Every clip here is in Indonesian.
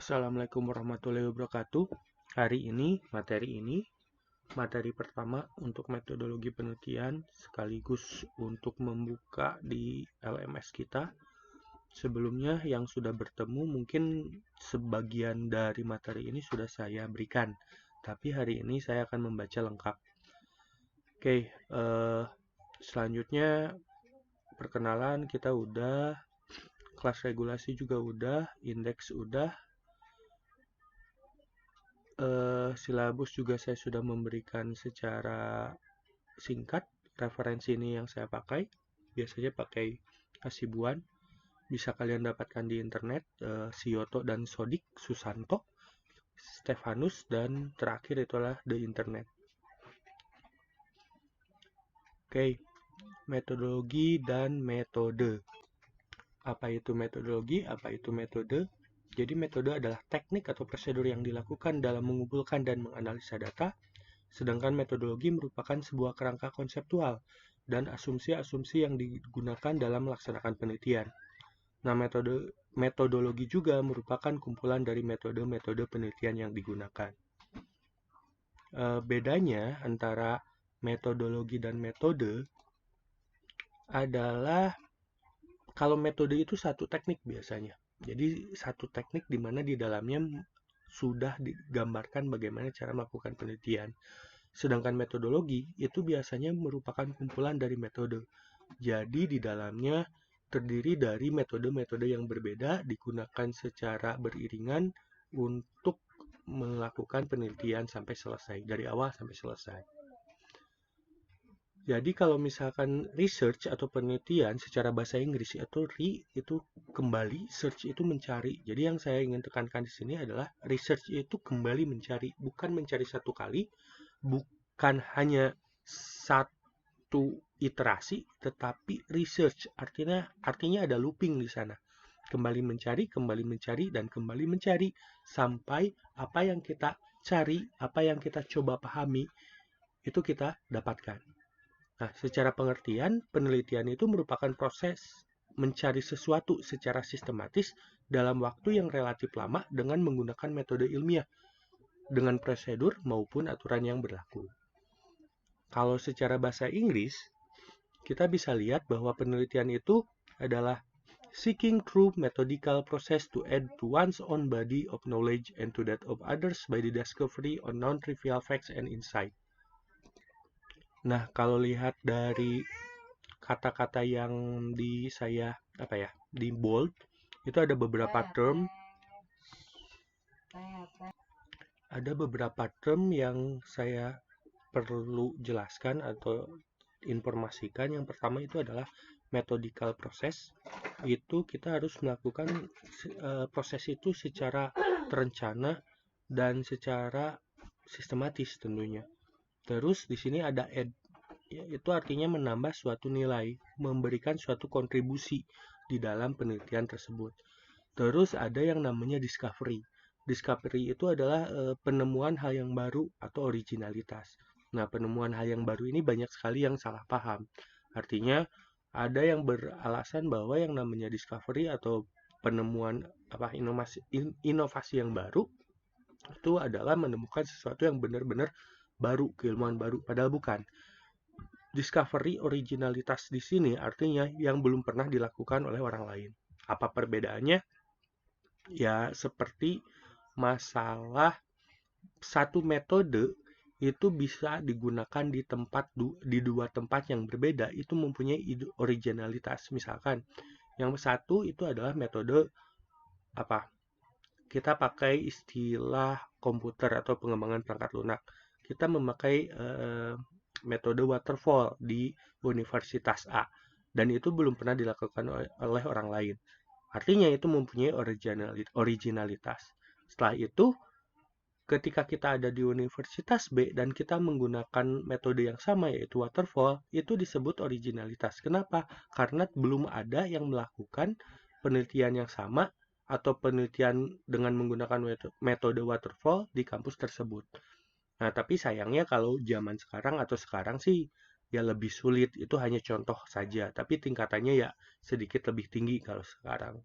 Assalamualaikum warahmatullahi wabarakatuh. Hari ini, materi pertama untuk metodologi penelitian sekaligus untuk membuka di LMS kita. Sebelumnya yang sudah bertemu mungkin sebagian dari materi ini sudah saya berikan, tapi hari ini saya akan membaca lengkap. Oke, selanjutnya perkenalan kita udah, kelas regulasi juga udah, indeks udah. Silabus juga saya sudah memberikan secara singkat. Referensi ini yang saya pakai, biasanya pakai Hasibuan, bisa kalian dapatkan di internet. Sioto dan Sodik, Susanto, Stefanus, dan terakhir itulah The Internet. Oke, metodologi dan metode. Apa itu metodologi? Apa itu metode? Jadi metode adalah teknik atau prosedur yang dilakukan dalam mengumpulkan dan menganalisa data, sedangkan metodologi merupakan sebuah kerangka konseptual dan asumsi-asumsi yang digunakan dalam melaksanakan penelitian. Nah, metodologi juga merupakan kumpulan dari metode-metode penelitian yang digunakan. Bedanya antara metodologi dan metode adalah kalau metode itu satu teknik biasanya. Jadi satu teknik di mana di dalamnya sudah digambarkan bagaimana cara melakukan penelitian. Sedangkan metodologi itu biasanya merupakan kumpulan dari metode. Jadi di dalamnya terdiri dari metode-metode yang berbeda digunakan secara beriringan untuk melakukan penelitian sampai selesai, dari awal sampai selesai. Jadi kalau misalkan research atau penelitian secara bahasa Inggris itu itu kembali, search itu mencari. Jadi yang saya ingin tekankan di sini adalah research itu kembali mencari, bukan mencari satu kali, bukan hanya satu iterasi, tetapi research artinya ada looping di sana. Kembali mencari, dan kembali mencari sampai apa yang kita cari, apa yang kita coba pahami itu kita dapatkan. Nah, secara pengertian, penelitian itu merupakan proses mencari sesuatu secara sistematis dalam waktu yang relatif lama dengan menggunakan metode ilmiah, dengan prosedur maupun aturan yang berlaku. Kalau secara bahasa Inggris, kita bisa lihat bahwa penelitian itu adalah seeking through methodical process to add to one's own body of knowledge and to that of others by the discovery of non-trivial facts and insight. Nah, kalau lihat dari kata-kata yang di bold, itu ada beberapa term. Ada beberapa term yang saya perlu jelaskan atau informasikan. Yang pertama itu adalah methodical process. Itu kita harus melakukan proses itu secara terencana dan secara sistematis tentunya. Terus di sini ada add, itu artinya menambah suatu nilai, memberikan suatu kontribusi di dalam penelitian tersebut. Terus ada yang namanya discovery. Discovery itu adalah penemuan hal yang baru atau originalitas. Nah, penemuan hal yang baru ini banyak sekali yang salah paham. Artinya ada yang beralasan bahwa yang namanya discovery atau penemuan inovasi yang baru itu adalah menemukan sesuatu yang benar-benar baru, keilmuan baru, padahal bukan. Discovery originalitas di sini artinya yang belum pernah dilakukan oleh orang lain. Apa perbedaannya? Ya, seperti masalah satu metode itu bisa digunakan di dua tempat yang berbeda, itu mempunyai originalitas. Misalkan yang satu itu adalah metode kita pakai istilah komputer atau pengembangan perangkat lunak. Kita memakai metode waterfall di Universitas A, dan itu belum pernah dilakukan oleh orang lain. Artinya itu mempunyai originalitas. Setelah itu, ketika kita ada di Universitas B dan kita menggunakan metode yang sama yaitu waterfall, itu disebut originalitas. Kenapa? Karena belum ada yang melakukan penelitian yang sama atau penelitian dengan menggunakan metode waterfall di kampus tersebut. Nah, tapi sayangnya kalau zaman sekarang sih ya lebih sulit. Itu hanya contoh saja, tapi tingkatannya ya sedikit lebih tinggi kalau sekarang.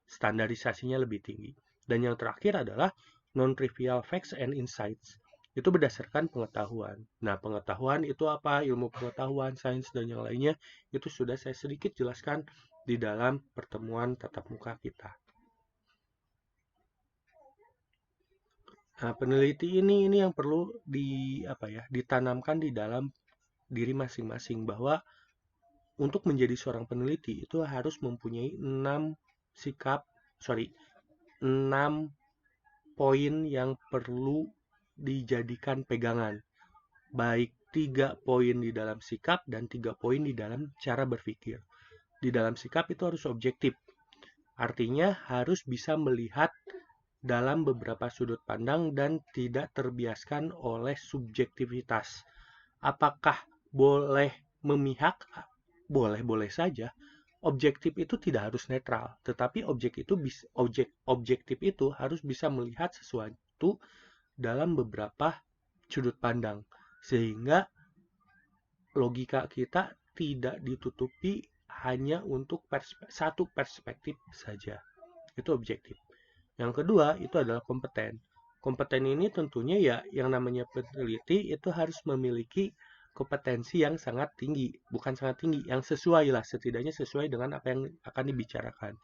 Standarisasinya lebih tinggi. Dan yang terakhir adalah non-trivial facts and insights. Itu berdasarkan pengetahuan. Nah, pengetahuan itu apa? Ilmu pengetahuan, sains, dan yang lainnya itu sudah saya sedikit jelaskan di dalam pertemuan tatap muka kita. Nah, peneliti ini yang perlu ditanamkan di dalam diri masing-masing, bahwa untuk menjadi seorang peneliti itu harus mempunyai 6 poin yang perlu dijadikan pegangan. Baik 3 poin di dalam sikap dan 3 poin di dalam cara berpikir. Di dalam sikap itu harus objektif. Artinya harus bisa melihat dalam beberapa sudut pandang dan tidak terbiaskan oleh subjektivitas. Apakah boleh memihak? Boleh-boleh saja. Objektif itu tidak harus netral, tetapi objektif itu harus bisa melihat sesuatu dalam beberapa sudut pandang, sehingga logika kita tidak ditutupi hanya untuk satu perspektif saja. Itu objektif. Yang kedua itu adalah kompeten. Kompeten ini tentunya ya yang namanya peneliti itu harus memiliki kompetensi yang sangat tinggi. Bukan sangat tinggi, yang sesuai lah, setidaknya sesuai dengan apa yang akan dibicarakan.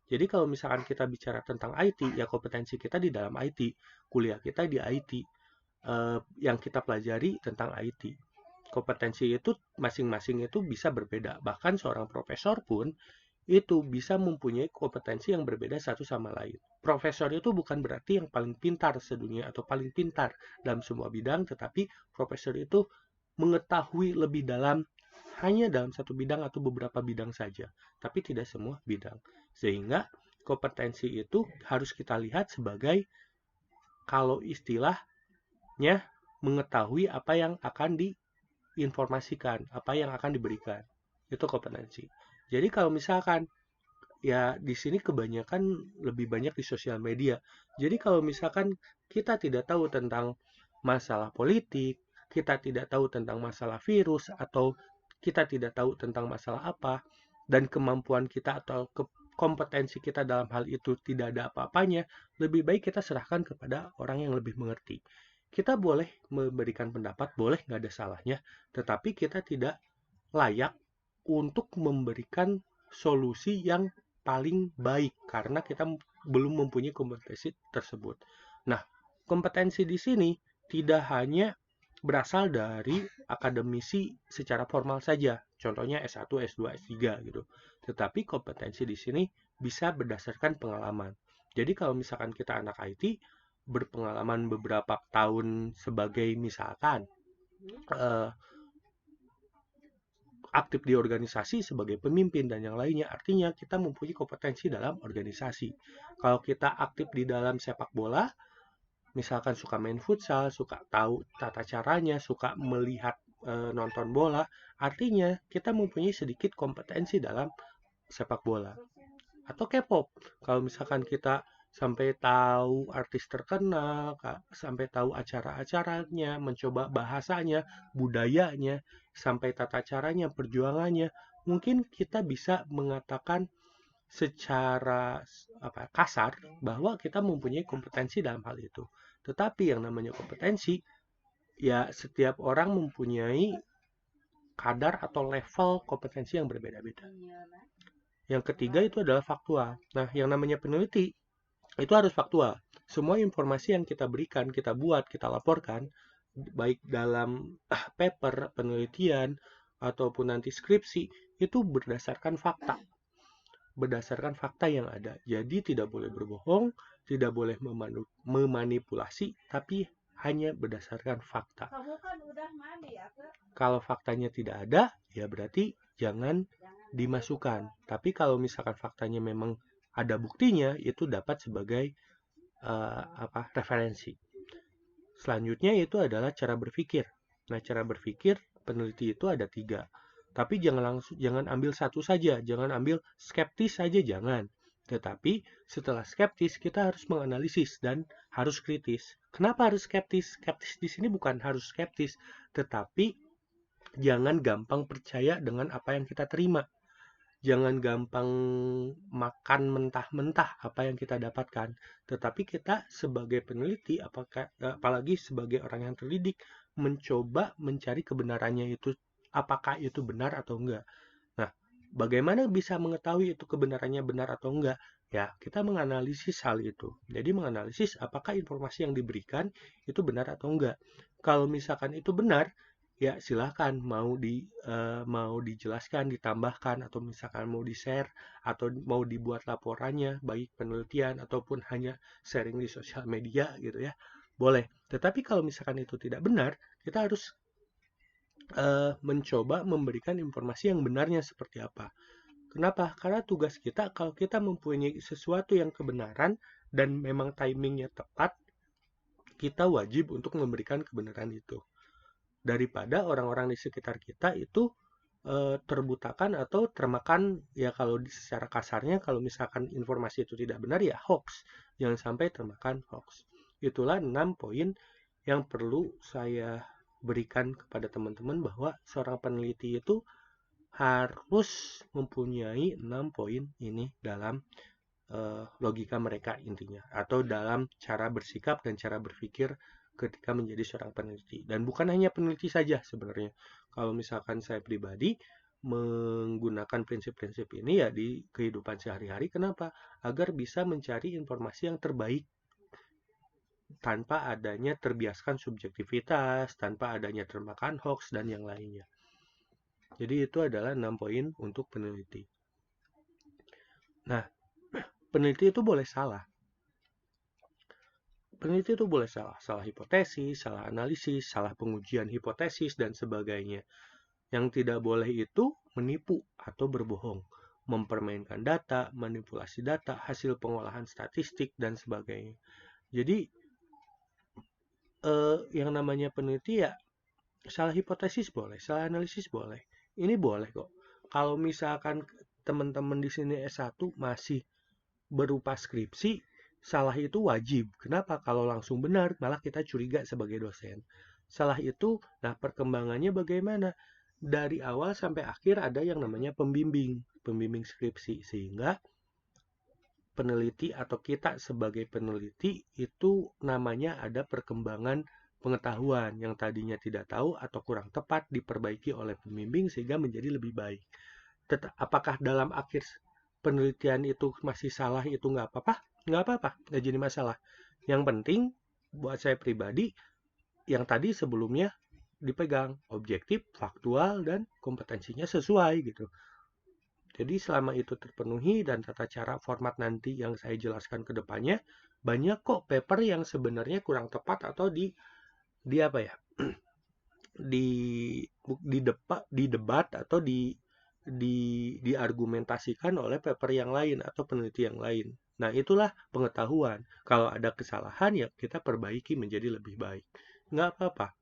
Jadi kalau misalkan kita bicara tentang IT, ya kompetensi kita di dalam IT. Kuliah kita di IT. Yang kita pelajari tentang IT. Kompetensi itu masing-masing itu bisa berbeda. Bahkan seorang profesor pun itu bisa mempunyai kompetensi yang berbeda satu sama lain. Profesor itu bukan berarti yang paling pintar sedunia atau paling pintar dalam semua bidang, tetapi profesor itu mengetahui lebih dalam hanya dalam satu bidang atau beberapa bidang saja, tapi tidak semua bidang. Sehingga kompetensi itu harus kita lihat sebagai, kalau istilahnya, mengetahui apa yang akan diinformasikan, apa yang akan diberikan. Itu kompetensi. Jadi kalau misalkan ya di sini kebanyakan lebih banyak di sosial media. Jadi kalau misalkan kita tidak tahu tentang masalah politik, kita tidak tahu tentang masalah virus, atau kita tidak tahu tentang masalah apa, dan kemampuan kita atau kompetensi kita dalam hal itu tidak ada apa-apanya, lebih baik kita serahkan kepada orang yang lebih mengerti. Kita boleh memberikan pendapat, boleh, nggak ada salahnya, tetapi kita tidak layak untuk memberikan solusi yang paling baik karena kita belum mempunyai kompetensi tersebut. Nah, kompetensi di sini tidak hanya berasal dari akademisi secara formal saja, contohnya S1, S2, S3 gitu. Tetapi kompetensi di sini bisa berdasarkan pengalaman. Jadi kalau misalkan kita anak IT, berpengalaman beberapa tahun sebagai misalkan aktif di organisasi sebagai pemimpin dan yang lainnya, artinya kita mempunyai kompetensi dalam organisasi. Kalau kita aktif di dalam sepak bola, misalkan suka main futsal, suka tahu tata caranya, suka melihat nonton bola, artinya kita mempunyai sedikit kompetensi dalam sepak bola. Atau K-pop, kalau misalkan kita sampai tahu artis terkenal, sampai tahu acara-acaranya, mencoba bahasanya, budayanya, sampai tata caranya, perjuangannya, mungkin kita bisa mengatakan secara kasar bahwa kita mempunyai kompetensi dalam hal itu. Tetapi yang namanya kompetensi, ya setiap orang mempunyai kadar atau level kompetensi yang berbeda-beda. Yang ketiga itu adalah faktual. Nah, yang namanya peneliti itu harus faktual. Semua informasi yang kita berikan, kita buat, kita laporkan, baik dalam paper, penelitian, ataupun nanti skripsi, itu berdasarkan fakta. Berdasarkan fakta yang ada. Jadi tidak boleh berbohong, tidak boleh memanipulasi, tapi hanya berdasarkan fakta. Kalau faktanya tidak ada, ya berarti jangan dimasukkan. Tapi kalau misalkan faktanya memang ada buktinya, itu dapat sebagai referensi. Selanjutnya itu adalah cara berpikir. Nah, cara berpikir peneliti itu ada 3. Tapi jangan ambil satu saja, jangan ambil skeptis saja, jangan. Tetapi setelah skeptis kita harus menganalisis dan harus kritis. Kenapa harus skeptis? Skeptis di sini bukan harus skeptis, tetapi jangan gampang percaya dengan apa yang kita terima. jangan gampang makan mentah-mentah apa yang kita dapatkan. Tetapi kita sebagai peneliti, apalagi sebagai orang yang terdidik, mencoba mencari kebenarannya itu, apakah itu benar atau enggak. Nah, bagaimana bisa mengetahui itu kebenarannya benar atau enggak? Ya, kita menganalisis hal itu. Jadi menganalisis apakah informasi yang diberikan itu benar atau enggak. Kalau misalkan itu benar, ya silahkan mau dijelaskan, ditambahkan, atau misalkan mau di-share, atau mau dibuat laporannya, baik penelitian ataupun hanya sharing di sosial media gitu ya. Boleh. Tetapi kalau misalkan itu tidak benar, kita harus mencoba memberikan informasi yang benarnya seperti apa. Kenapa? Karena tugas kita, kalau kita mempunyai sesuatu yang kebenaran dan memang timingnya tepat, kita wajib untuk memberikan kebenaran itu. Daripada orang-orang di sekitar kita itu terbutakan atau termakan, ya kalau secara kasarnya, kalau misalkan informasi itu tidak benar, ya hoax. Jangan sampai termakan hoax. Itulah 6 poin yang perlu saya berikan kepada teman-teman, bahwa seorang peneliti itu harus mempunyai 6 poin ini dalam logika mereka intinya, atau dalam cara bersikap dan cara berpikir ketika menjadi seorang peneliti. Dan bukan hanya peneliti saja sebenarnya. Kalau misalkan saya pribadi menggunakan prinsip-prinsip ini ya di kehidupan sehari-hari, kenapa? Agar bisa mencari informasi yang terbaik tanpa adanya terbiaskan subjektivitas, tanpa adanya termakan hoax dan yang lainnya. Jadi itu adalah 6 poin untuk peneliti. Nah, peneliti itu boleh salah. Peneliti itu boleh salah. Salah hipotesis, salah analisis, salah pengujian hipotesis, dan sebagainya. Yang tidak boleh itu menipu atau berbohong, mempermainkan data, manipulasi data, hasil pengolahan statistik, dan sebagainya. Jadi, yang namanya peneliti ya, salah hipotesis boleh, salah analisis boleh. Ini boleh kok. Kalau misalkan teman-teman di sini S1 masih berupa skripsi, salah itu wajib. Kenapa? Kalau langsung benar, malah kita curiga sebagai dosen. Salah itu, nah perkembangannya bagaimana? Dari awal sampai akhir ada yang namanya pembimbing skripsi. Sehingga peneliti atau kita sebagai peneliti itu namanya ada perkembangan pengetahuan yang tadinya tidak tahu atau kurang tepat diperbaiki oleh pembimbing sehingga menjadi lebih baik. Apakah dalam akhir penelitian itu masih salah, itu nggak apa-apa? Nggak apa-apa, nggak jadi masalah. Yang penting buat saya pribadi, yang tadi sebelumnya dipegang objektif, faktual, dan kompetensinya sesuai gitu. Jadi selama itu terpenuhi dan tata cara format nanti yang saya jelaskan ke depannya, banyak kok paper yang sebenarnya kurang tepat atau di apa ya? di di debat atau diargumentasikan oleh paper yang lain atau peneliti yang lain. Nah, itulah pengetahuan. Kalau ada kesalahan, ya kita perbaiki menjadi lebih baik. Nggak apa-apa.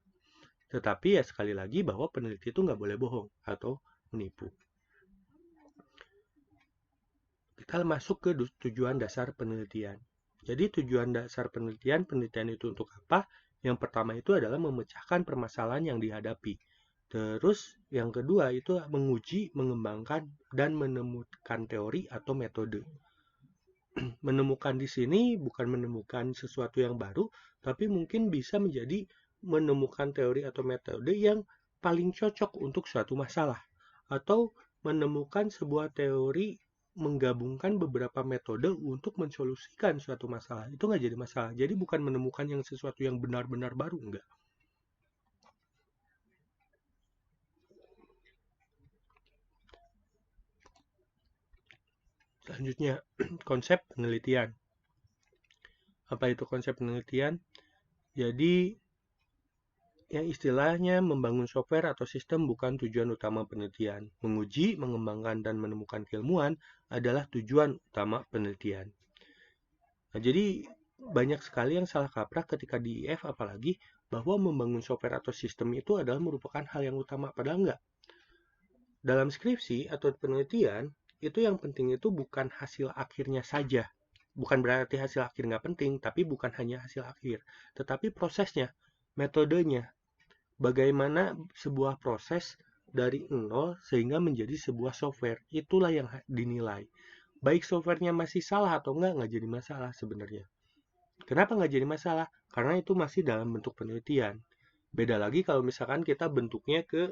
Tetapi ya sekali lagi bahwa peneliti itu nggak boleh bohong atau menipu. Kita masuk ke tujuan dasar penelitian. Jadi tujuan dasar penelitian itu untuk apa? Yang pertama itu adalah memecahkan permasalahan yang dihadapi. Terus yang kedua itu menguji, mengembangkan, dan menemukan teori atau metode. Menemukan di sini bukan menemukan sesuatu yang baru, tapi mungkin bisa menjadi menemukan teori atau metode yang paling cocok untuk suatu masalah. Atau menemukan sebuah teori menggabungkan beberapa metode untuk mensolusikan suatu masalah. Itu nggak jadi masalah. Jadi bukan menemukan yang sesuatu yang benar-benar baru, enggak. Selanjutnya, konsep penelitian. Apa itu konsep penelitian? Jadi, yang istilahnya membangun software atau sistem bukan tujuan utama penelitian. Menguji, mengembangkan, dan menemukan keilmuan adalah tujuan utama penelitian. Nah, jadi banyak sekali yang salah kaprah ketika di IF, apalagi bahwa membangun software atau sistem itu adalah merupakan hal yang utama, padahal enggak. Dalam skripsi atau penelitian, itu yang penting itu bukan hasil akhirnya saja. Bukan berarti hasil akhir nggak penting, tapi bukan hanya hasil akhir, tetapi prosesnya, metodenya, bagaimana sebuah proses dari nol sehingga menjadi sebuah software. Itulah yang dinilai. Baik softwarenya masih salah atau nggak jadi masalah sebenarnya. Kenapa nggak jadi masalah? Karena itu masih dalam bentuk penelitian. Beda lagi kalau misalkan kita bentuknya ke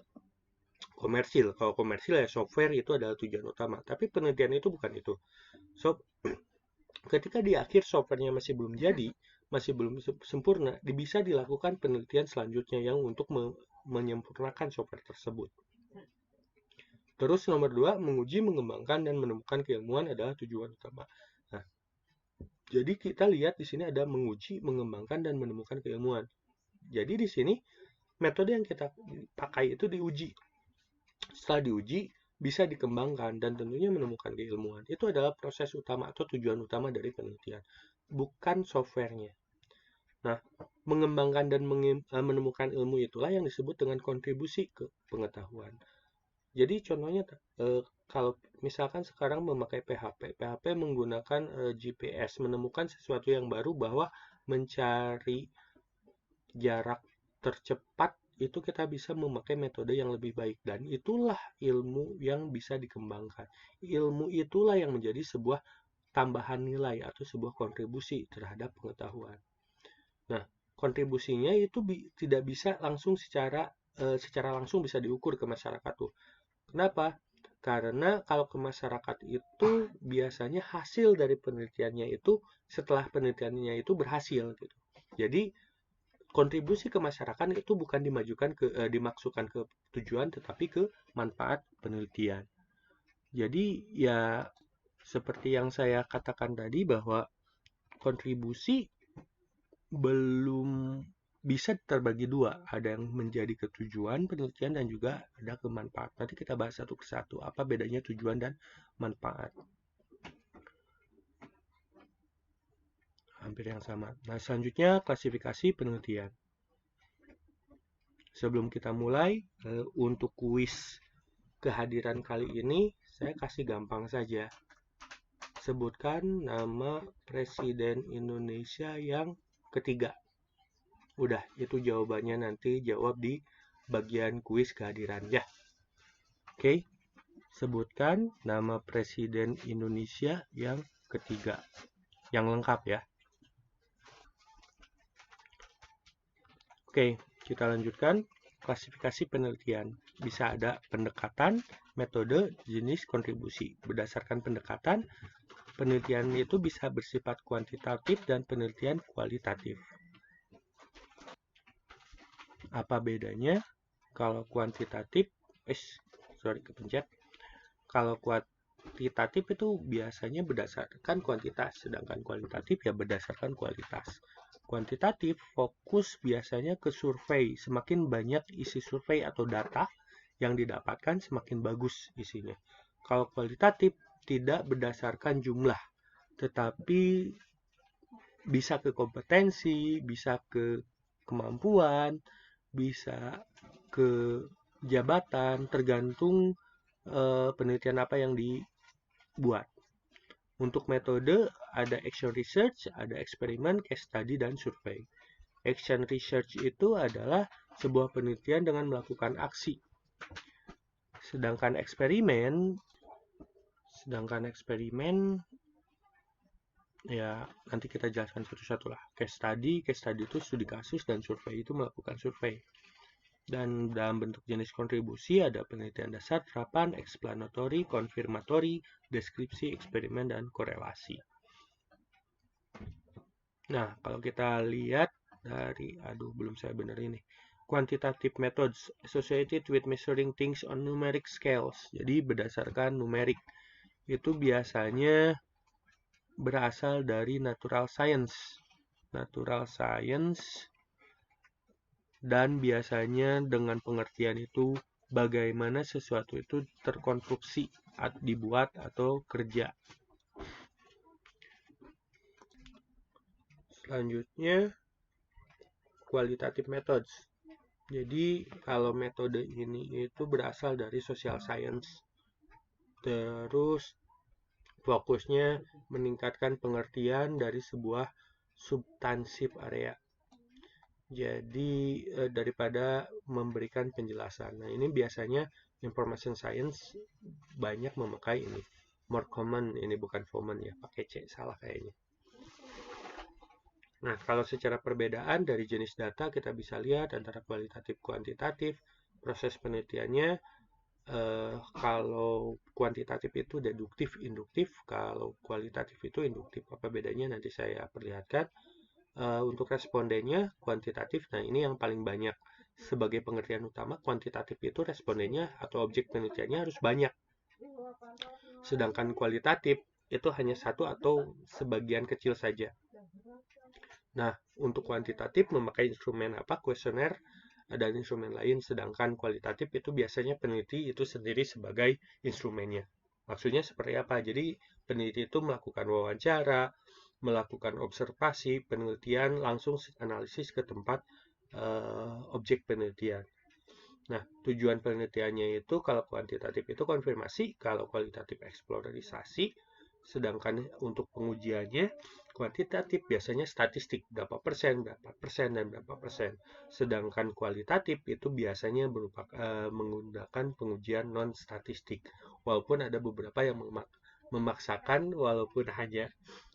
komersil. Kalau komersil ya software itu adalah tujuan utama. Tapi penelitian itu bukan itu. So, ketika di akhir softwarenya masih belum jadi, masih belum sempurna, bisa dilakukan penelitian selanjutnya yang untuk menyempurnakan software tersebut. Terus nomor 2, menguji, mengembangkan, dan menemukan keilmuan adalah tujuan utama. Nah, jadi kita lihat di sini ada menguji, mengembangkan, dan menemukan keilmuan. Jadi di sini metode yang kita pakai itu diuji. Setelah diuji, bisa dikembangkan dan tentunya menemukan keilmuan. Itu adalah proses utama atau tujuan utama dari penelitian, bukan softwarenya. Nah, mengembangkan dan menemukan ilmu itulah yang disebut dengan kontribusi ke pengetahuan. Jadi contohnya kalau misalkan sekarang memakai PHP menggunakan GPS, menemukan sesuatu yang baru bahwa mencari jarak tercepat itu kita bisa memakai metode yang lebih baik, dan itulah ilmu yang bisa dikembangkan. Ilmu itulah yang menjadi sebuah tambahan nilai atau sebuah kontribusi terhadap pengetahuan. Nah, kontribusinya itu tidak bisa langsung secara langsung bisa diukur ke masyarakat tuh. Kenapa? Karena kalau ke masyarakat itu biasanya hasil dari penelitiannya itu setelah penelitiannya itu berhasil gitu. Jadi kontribusi ke masyarakat itu bukan dimaksudkan ke tujuan tetapi ke manfaat penelitian. Jadi ya seperti yang saya katakan tadi bahwa kontribusi belum bisa terbagi dua, ada yang menjadi ketujuan penelitian dan juga ada kemanfaat. Nanti kita bahas satu persatu apa bedanya tujuan dan manfaat. Hampir yang sama. Nah, selanjutnya klasifikasi penelitian. Sebelum kita mulai, untuk kuis kehadiran kali ini, saya kasih gampang saja. Sebutkan nama Presiden Indonesia yang ketiga. Udah, itu jawabannya nanti jawab di bagian kuis kehadiran ya. Oke, sebutkan nama Presiden Indonesia yang ketiga. Yang lengkap ya. Oke, kita lanjutkan. Klasifikasi penelitian. Bisa ada pendekatan, metode, jenis, kontribusi. Berdasarkan pendekatan, penelitian itu bisa bersifat kuantitatif dan penelitian kualitatif. Apa bedanya? Kalau kuantitatif, kepencet. Kalau kuantitatif itu biasanya berdasarkan kuantitas, sedangkan kualitatif ya berdasarkan kualitas. Kuantitatif fokus biasanya ke survei. Semakin banyak isi survei atau data yang didapatkan, semakin bagus isinya. Kalau kualitatif tidak berdasarkan jumlah, tetapi bisa ke kompetensi, bisa ke kemampuan, bisa ke jabatan, tergantung penelitian apa yang dibuat. Untuk metode ada action research, ada eksperimen, case study, dan survei. Action research itu adalah sebuah penelitian dengan melakukan aksi. Sedangkan eksperimen ya nanti kita jelaskan satu-satu lah. Case study itu studi kasus, dan survei itu melakukan survei. Dan dalam bentuk jenis kontribusi ada penelitian dasar, terapan, explanatory, konfirmatory, deskripsi, eksperimen, dan korelasi. Nah, kalau kita lihat dari, belum saya bener ini. Quantitative methods associated with measuring things on numeric scales. Jadi berdasarkan numerik. Itu biasanya berasal dari natural science. Natural science, dan biasanya dengan pengertian itu bagaimana sesuatu itu terkonstruksi, dibuat atau kerja. Selanjutnya qualitative methods. Jadi kalau metode ini itu berasal dari social science. Terus fokusnya meningkatkan pengertian dari sebuah substansif area. Jadi daripada memberikan penjelasan. Nah, ini biasanya Information Science banyak memakai ini. More common, ini bukan common ya, pakai C, salah kayaknya. Nah, kalau secara perbedaan dari jenis data kita bisa lihat antara kualitatif kuantitatif, proses penelitiannya. Kalau kuantitatif itu deduktif, induktif, kalau kualitatif itu induktif. Apa bedanya nanti saya perlihatkan. Untuk respondennya kuantitatif, nah ini yang paling banyak. Sebagai pengertian utama, kuantitatif itu respondennya atau objek penelitiannya harus banyak. Sedangkan kualitatif itu hanya satu atau sebagian kecil saja. Nah, untuk kuantitatif memakai instrumen apa? Kuesioner dan instrumen lain, sedangkan kualitatif itu biasanya peneliti itu sendiri sebagai instrumennya. Maksudnya seperti apa? Jadi peneliti itu melakukan wawancara, melakukan observasi, penelitian, langsung analisis ke tempat objek penelitian. Nah, tujuan penelitiannya itu kalau kuantitatif itu konfirmasi, kalau kualitatif eksplorasi, sedangkan untuk pengujiannya kuantitatif biasanya statistik, berapa persen, dan berapa persen. Sedangkan kualitatif itu biasanya menggunakan pengujian non-statistik. Walaupun ada beberapa yang memaksakan, walaupun hanya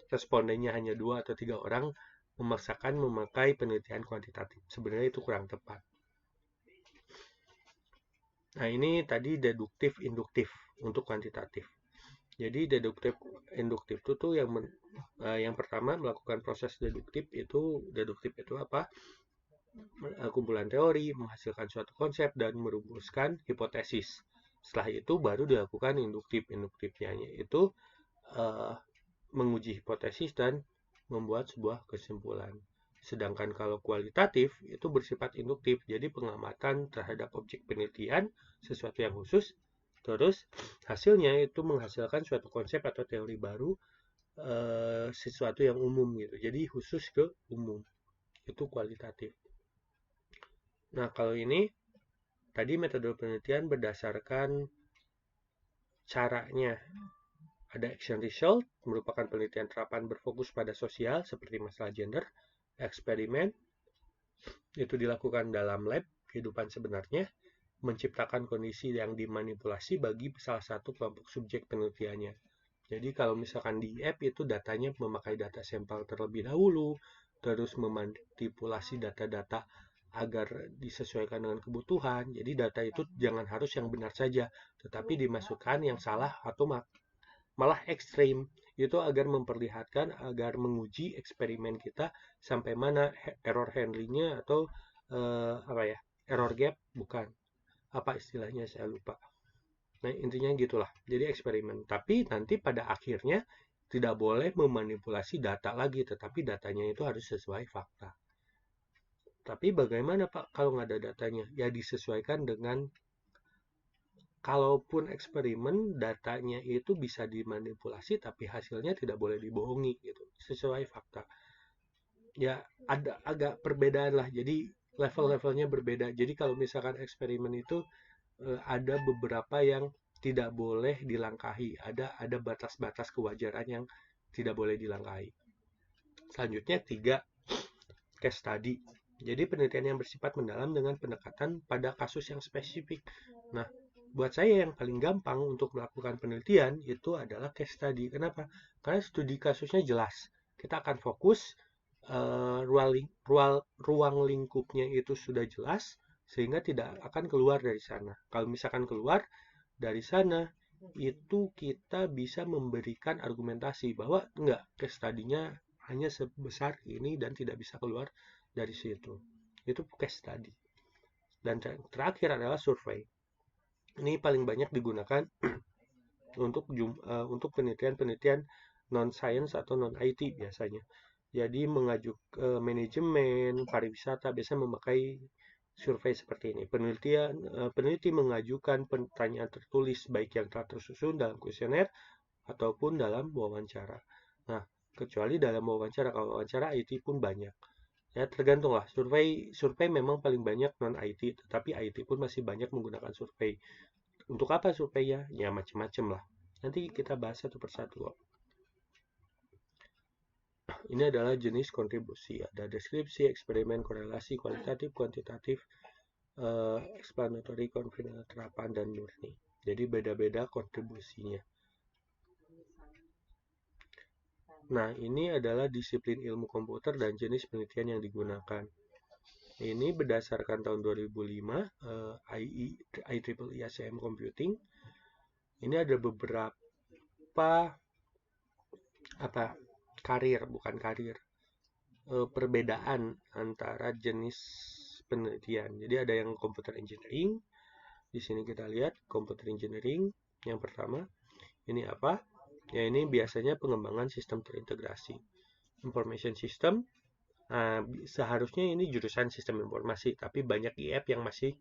respondennya hanya 2 atau 3 orang, memaksakan memakai penelitian kuantitatif. Sebenarnya itu kurang tepat. Nah, ini tadi deduktif induktif untuk kuantitatif. Jadi deduktif induktif itu tuh yang pertama melakukan proses deduktif itu apa? Kumpulan teori, menghasilkan suatu konsep dan merumuskan hipotesis. Setelah itu baru dilakukan induktif. Induktifnya itu menguji hipotesis dan membuat sebuah kesimpulan. Sedangkan kalau kualitatif itu bersifat induktif, jadi pengamatan terhadap objek penelitian, sesuatu yang khusus, terus hasilnya itu menghasilkan suatu konsep atau teori baru, sesuatu yang umum gitu. Jadi khusus ke umum, itu kualitatif. Nah, kalau ini tadi metode penelitian berdasarkan caranya. Ada action result, merupakan penelitian terapan berfokus pada sosial seperti masalah gender. Eksperimen, itu dilakukan dalam lab, kehidupan sebenarnya, menciptakan kondisi yang dimanipulasi bagi salah satu kelompok subjek penelitiannya. Jadi kalau misalkan di app itu datanya memakai data sampel terlebih dahulu, terus memanipulasi data-data agar disesuaikan dengan kebutuhan. Jadi data itu jangan harus yang benar saja, tetapi dimasukkan yang salah atau malah ekstrim, itu agar memperlihatkan, agar menguji eksperimen kita sampai mana error handlingnya atau error gap, bukan apa istilahnya saya lupa. Nah, intinya gitulah. Jadi eksperimen, tapi nanti pada akhirnya tidak boleh memanipulasi data lagi, tetapi datanya itu harus sesuai fakta. Tapi bagaimana Pak kalau nggak ada datanya? Ya disesuaikan dengan, kalaupun eksperimen datanya itu bisa dimanipulasi tapi hasilnya tidak boleh dibohongi gitu, sesuai fakta. Ya ada agak perbedaan lah, jadi level-levelnya berbeda. Jadi kalau misalkan eksperimen itu ada beberapa yang tidak boleh dilangkahi, ada batas-batas kewajaran yang tidak boleh dilangkahi. Selanjutnya 3, case study. Jadi penelitian yang bersifat mendalam dengan pendekatan pada kasus yang spesifik. Nah, buat saya yang paling gampang untuk melakukan penelitian itu adalah case study. Kenapa? Karena studi kasusnya jelas. Kita akan fokus, ruang lingkupnya itu sudah jelas, sehingga tidak akan keluar dari sana. Kalau misalkan keluar dari sana, itu kita bisa memberikan argumentasi bahwa enggak, case study-nya hanya sebesar ini dan tidak bisa keluar dari situ. Itu case study. Dan terakhir adalah survei. Ini paling banyak digunakan untuk penelitian-penelitian non-science atau non-IT biasanya. Jadi mengajukan manajemen, pariwisata biasanya memakai survei seperti ini. Peneliti mengajukan pertanyaan tertulis baik yang telah tersusun dalam kuesioner ataupun dalam wawancara. Nah, kecuali dalam wawancara, kalau wawancara IT pun banyak. Ya, tergantung lah. Survei memang paling banyak non-IT, tetapi IT pun masih banyak menggunakan survei. Untuk apa surveinya? Ya, macam-macam lah. Nanti kita bahas satu persatu. Ini adalah jenis kontribusi. Ada deskripsi, eksperimen, korelasi, kualitatif, kuantitatif, explanatory, konvensional, terapan, dan murni. Jadi beda-beda kontribusinya. Nah, ini adalah disiplin ilmu komputer dan jenis penelitian yang digunakan. Ini berdasarkan tahun 2005, IEEE ACM Computing. Ini ada beberapa perbedaan antara jenis penelitian. Jadi ada yang computer engineering. Di sini kita lihat computer engineering yang pertama. Ini apa? Ya, ini biasanya pengembangan sistem terintegrasi. Information system. Nah, seharusnya ini jurusan sistem informasi, tapi banyak IF yang masih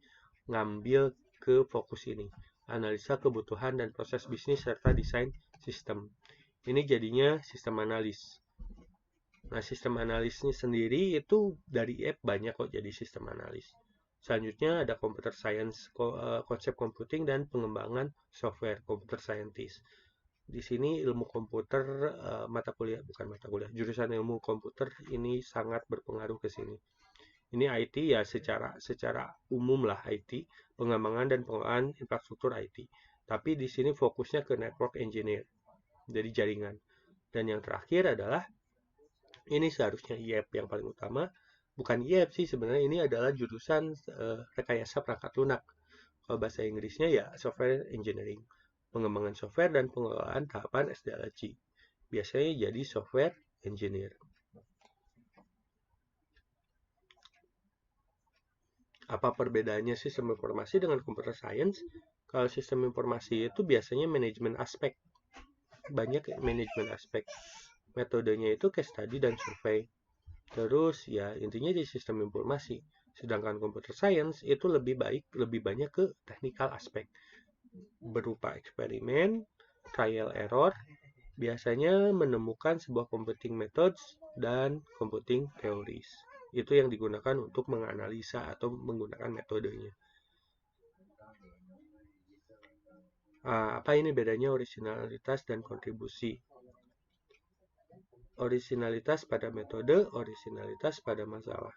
ngambil ke fokus ini. Analisa kebutuhan dan proses bisnis serta desain sistem. Ini jadinya sistem analis. Nah, sistem analisnya sendiri itu dari IF banyak kok jadi sistem analis. Selanjutnya ada computer science, konsep computing dan pengembangan software, computer scientist. Di sini ilmu komputer, jurusan ilmu komputer ini sangat berpengaruh ke sini. Ini IT ya, secara umum lah IT, pengembangan dan pengelolaan infrastruktur IT. Tapi di sini fokusnya ke network engineer, jadi jaringan. Dan yang terakhir adalah ini seharusnya IEP yang paling utama. Bukan IEP sih sebenarnya, ini adalah jurusan rekayasa perangkat lunak. Kalau bahasa Inggrisnya ya software engineering, pengembangan software dan pengelolaan tahapan SDLC. Biasanya jadi software engineer. Apa perbedaannya sistem informasi dengan computer science? Kalau sistem informasi itu biasanya manajemen aspek. Banyak manajemen aspek. Metodenya itu case study dan survei. Terus ya intinya di sistem informasi. Sedangkan computer science itu lebih banyak ke technical aspek. Berupa eksperimen, trial error, biasanya menemukan sebuah computing methods dan computing theories. Itu yang digunakan untuk menganalisa atau menggunakan metodenya. Apa ini bedanya originalitas dan kontribusi? Originalitas pada metode, originalitas pada masalah.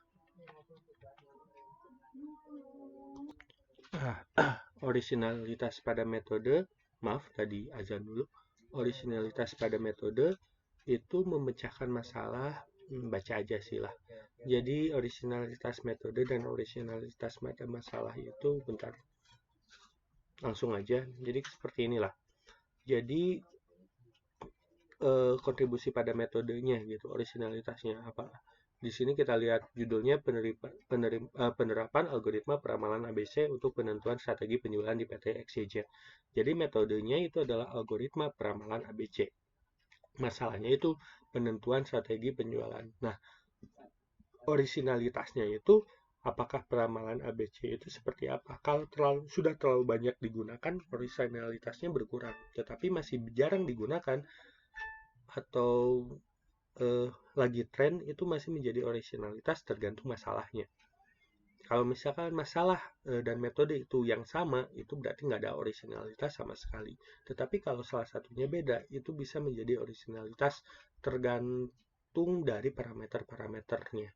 Originalitas pada metode, maaf tadi azan dulu. Originalitas pada metode itu memecahkan masalah, baca aja sih lah. Jadi originalitas metode dan originalitas pada masalah itu bentar. Langsung aja. Jadi seperti inilah. Jadi kontribusi pada metodenya gitu, originalitasnya apa? Di sini kita lihat judulnya penerapan algoritma peramalan ABC untuk penentuan strategi penjualan di PT XYZ. Jadi metodenya itu adalah algoritma peramalan ABC. Masalahnya itu penentuan strategi penjualan. Nah, originalitasnya itu apakah peramalan ABC itu seperti apa? Kalau sudah terlalu banyak digunakan, originalitasnya berkurang. Tetapi masih jarang digunakan atau lagi tren, itu masih menjadi originalitas tergantung masalahnya. Kalau misalkan masalah dan metode itu yang sama, itu berarti nggak ada originalitas sama sekali. Tetapi kalau salah satunya beda, itu bisa menjadi originalitas tergantung dari parameter-parameternya.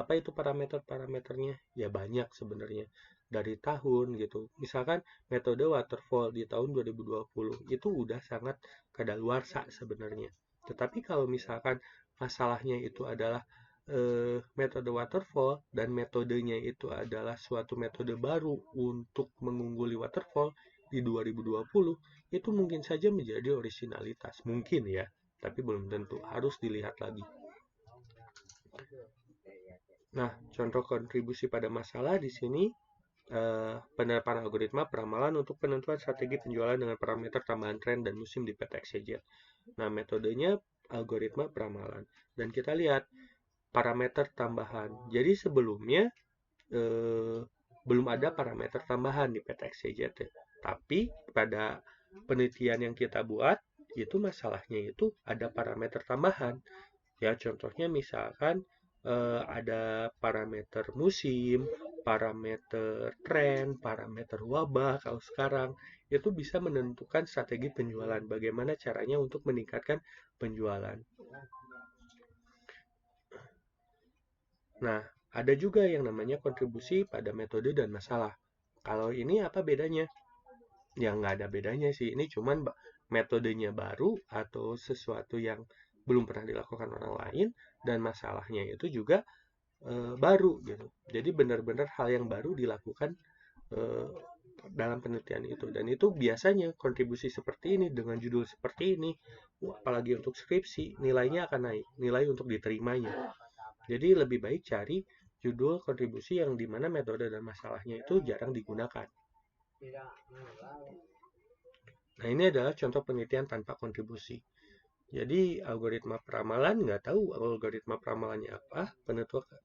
Apa itu parameter-parameternya? Ya banyak sebenarnya. Dari tahun gitu. Misalkan metode waterfall di tahun 2020 itu udah sangat kadaluarsa sebenarnya. Tetapi kalau misalkan masalahnya itu adalah metode waterfall dan metodenya itu adalah suatu metode baru untuk mengungguli waterfall di 2020, itu mungkin saja menjadi originalitas. Mungkin ya, tapi belum tentu. Harus dilihat lagi. Nah, contoh kontribusi pada masalah di sini penerapan algoritma peramalan untuk penentuan strategi penjualan dengan parameter tambahan tren dan musim di PT XYZ. Nah, metodenya algoritma peramalan. Dan kita lihat parameter tambahan. Jadi sebelumnya belum ada parameter tambahan di PT XYZ. Tapi pada penelitian yang kita buat, itu masalahnya itu ada parameter tambahan. Ya, contohnya misalkan ada parameter musim, parameter tren, parameter wabah. Kalau sekarang itu bisa menentukan strategi penjualan. Bagaimana caranya untuk meningkatkan penjualan. Nah, ada juga yang namanya kontribusi pada metode dan masalah. Kalau ini apa bedanya? Ya nggak ada bedanya sih. Ini cuman metodenya baru atau sesuatu yang belum pernah dilakukan orang lain, dan masalahnya itu juga baru gitu. Jadi benar-benar hal yang baru dilakukan eh, dalam penelitian itu. Dan itu biasanya kontribusi seperti ini dengan judul seperti ini, apalagi untuk skripsi, nilainya akan naik, nilai untuk diterimanya. Jadi lebih baik cari judul kontribusi yang dimana metode dan masalahnya itu jarang digunakan. Nah, ini adalah contoh penelitian tanpa kontribusi. Jadi, algoritma peramalan nggak tahu algoritma peramalannya apa,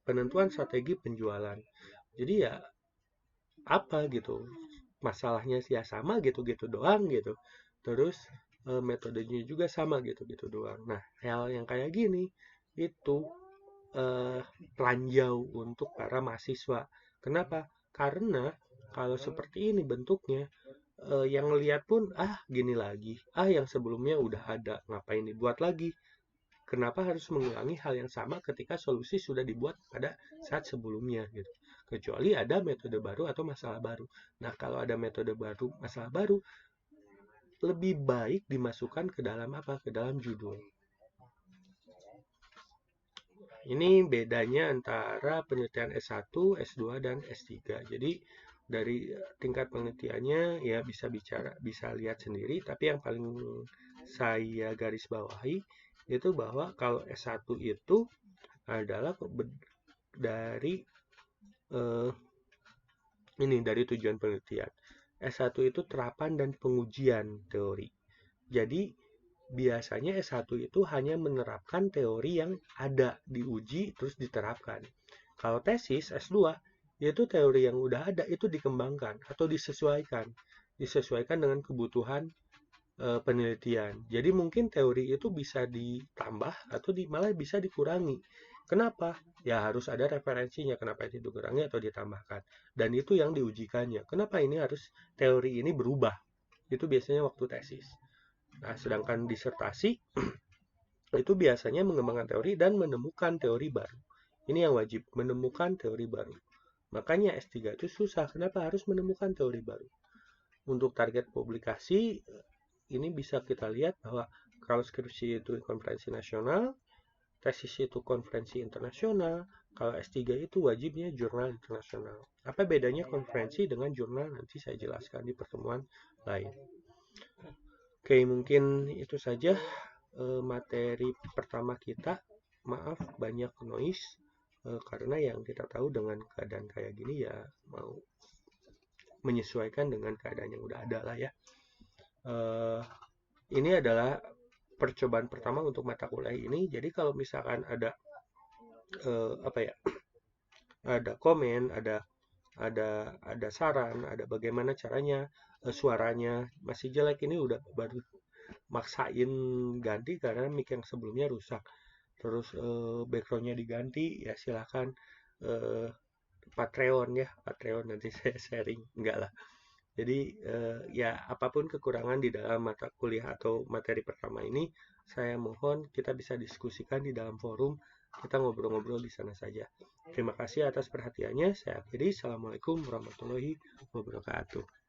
penentuan strategi penjualan. Jadi ya apa gitu, masalahnya sih ya sama gitu-gitu doang gitu. Terus metodenya juga sama gitu-gitu doang. Nah, hal yang kayak gini itu ranjau untuk para mahasiswa. Kenapa? Karena kalau seperti ini bentuknya, yang ngeliat pun, gini lagi, yang sebelumnya udah ada, ngapain dibuat lagi? Kenapa harus mengulangi hal yang sama ketika solusi sudah dibuat pada saat sebelumnya gitu. Kecuali ada metode baru atau masalah baru. Nah, kalau ada metode baru, masalah baru, lebih baik dimasukkan ke dalam apa? Ke dalam judul. Ini bedanya antara penelitian S1, S2, dan S3. Jadi dari tingkat penelitiannya ya bisa lihat sendiri, tapi yang paling saya garis bawahi itu bahwa kalau S1 itu adalah dari dari tujuan penelitian. S1 itu terapan dan pengujian teori. Jadi biasanya S1 itu hanya menerapkan teori yang ada, diuji terus diterapkan. Kalau tesis S2 yaitu teori yang udah ada itu dikembangkan atau disesuaikan dengan kebutuhan penelitian. Jadi mungkin teori itu bisa ditambah atau malah bisa dikurangi. Kenapa? Ya harus ada referensinya kenapa itu dikurangi atau ditambahkan. Dan itu yang diujikannya. Kenapa ini harus teori ini berubah? Itu biasanya waktu tesis. Nah, sedangkan disertasi itu biasanya mengembangkan teori dan menemukan teori baru. Ini yang wajib, menemukan teori baru. Makanya S3 itu susah. Kenapa harus menemukan teori baru? Untuk target publikasi, ini bisa kita lihat bahwa kalau skripsi itu konferensi nasional, tesis itu konferensi internasional, kalau S3 itu wajibnya jurnal internasional. Apa bedanya konferensi dengan jurnal? Nanti saya jelaskan di pertemuan lain. Oke, mungkin itu saja materi pertama kita. Maaf banyak noise, karena yang kita tahu dengan keadaan kayak gini ya mau menyesuaikan dengan keadaan yang udah ada lah ya. Ini adalah percobaan pertama untuk mata kuliah ini. Jadi kalau misalkan ada ada komen, ada saran, ada bagaimana caranya suaranya masih jelek, ini udah baru maksain ganti karena mic yang sebelumnya rusak. Terus backgroundnya diganti, ya silahkan Patreon nanti saya sharing, enggak lah. Jadi ya apapun kekurangan di dalam mata kuliah atau materi pertama ini, saya mohon kita bisa diskusikan di dalam forum, kita ngobrol-ngobrol di sana saja. Terima kasih atas perhatiannya, saya akhiri. Assalamualaikum warahmatullahi wabarakatuh.